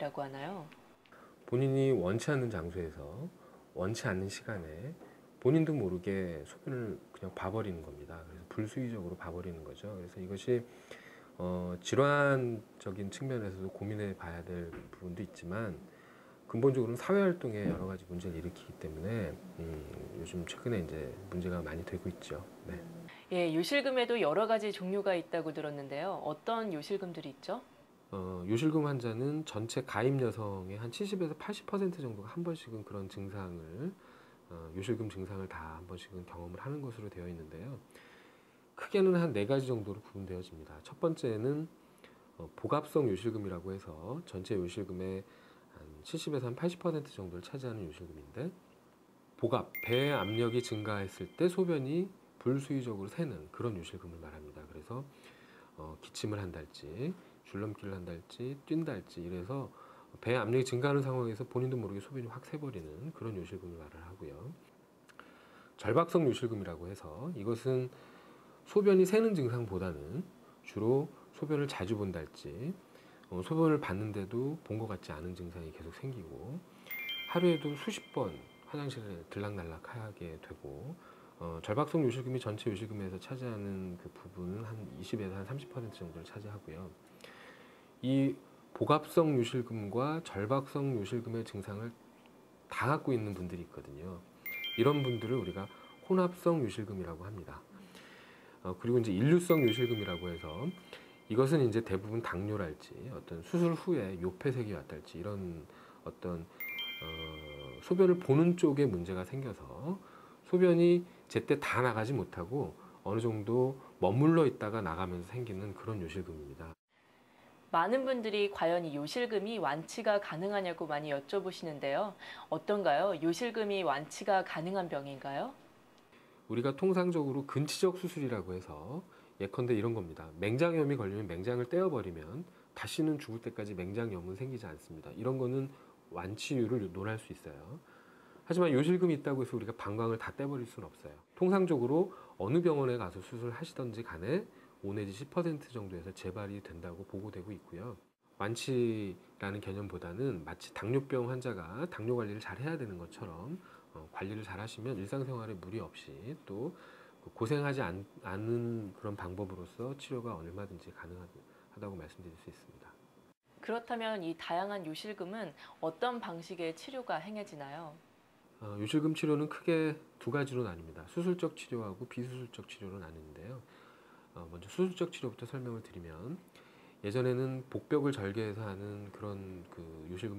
요실금이라고 하나요? 본인이 원치 않는 장소에서 원치 않는 시간에 본인도 모르게 소변을 그냥 봐버리는 겁니다. 그래서 불수의적으로 봐버리는 거죠. 그래서 이것이 질환적인 측면에서도 고민해 봐야 될 부분도 있지만 근본적으로는 사회활동에 여러 가지 문제를 일으키기 때문에 요즘 최근에 이제 문제가 많이 되고 있죠. 네. 예, 요실금에도 여러 가지 종류가 있다고 들었는데요. 어떤 요실금들이 있죠? 요실금 환자는 전체 가입 여성의 한 70에서 80% 정도가 한 번씩은 그런 증상을 요실금 증상을 다 한 번씩은 경험을 하는 것으로 되어 있는데요. 크게는 한 네 가지 정도로 구분되어집니다. 첫 번째는 복압성 요실금이라고 해서 전체 요실금의 한 70에서 한 80% 정도를 차지하는 요실금인데, 복압, 배 압력이 증가했을 때 소변이 불수의적으로 새는 그런 요실금을 말합니다. 그래서 기침을 한달지, 줄넘기를 한달지, 뛴달지 이래서 배 압력이 증가하는 상황에서 본인도 모르게 소변이 확 새버리는 그런 요실금을 말을 하고요. 절박성 요실금이라고 해서 이것은 소변이 새는 증상보다는 주로 소변을 자주 본달지, 소변을 봤는데도 본 것 같지 않은 증상이 계속 생기고 하루에도 수십 번 화장실에 들락날락하게 되고, 절박성 요실금이 전체 요실금에서 차지하는 그 부분은 한 20에서 한 30% 정도를 차지하고요. 이 복압성 요실금과 절박성 요실금의 증상을 다 갖고 있는 분들이 있거든요. 이런 분들을 우리가 혼합성 요실금이라고 합니다. 그리고 이제 인류성 요실금이라고 해서 이것은 이제 대부분 당뇨랄지 어떤 수술 후에 요폐색이 왔달지 이런 어떤 소변을 보는 쪽에 문제가 생겨서 소변이 제때 다 나가지 못하고 어느 정도 머물러 있다가 나가면서 생기는 그런 요실금입니다. 많은 분들이 과연 이 요실금이 완치가 가능하냐고 많이 여쭤보시는데요. 어떤가요? 요실금이 완치가 가능한 병인가요? 우리가 통상적으로 근치적 수술이라고 해서 예컨대 이런 겁니다. 맹장염이 걸리면 맹장을 떼어버리면 다시는 죽을 때까지 맹장염은 생기지 않습니다. 이런 거는 완치율을 논할 수 있어요. 하지만 요실금이 있다고 해서 우리가 방광을 다 떼버릴 수는 없어요. 통상적으로 어느 병원에 가서 수술하시던지 간에 5 내지 10% 정도에서 재발이 된다고 보고되고 있고요. 완치라는 개념보다는 마치 당뇨병 환자가 당뇨 관리를 잘 해야 되는 것처럼 관리를 잘 하시면 일상생활에 무리 없이 또 고생하지 않은 그런 방법으로서 치료가 얼마든지 가능하다고 말씀드릴 수 있습니다. 그렇다면 이 다양한 요실금은 어떤 방식의 치료가 행해지나요? 요실금 치료는 크게 두 가지로 나뉩니다. 수술적 치료하고 비수술적 치료로 나뉘는데요. 먼저 수술적 치료부터 설명을 드리면, 예전에는 복벽을 절개해서 하는 그런 그 요실금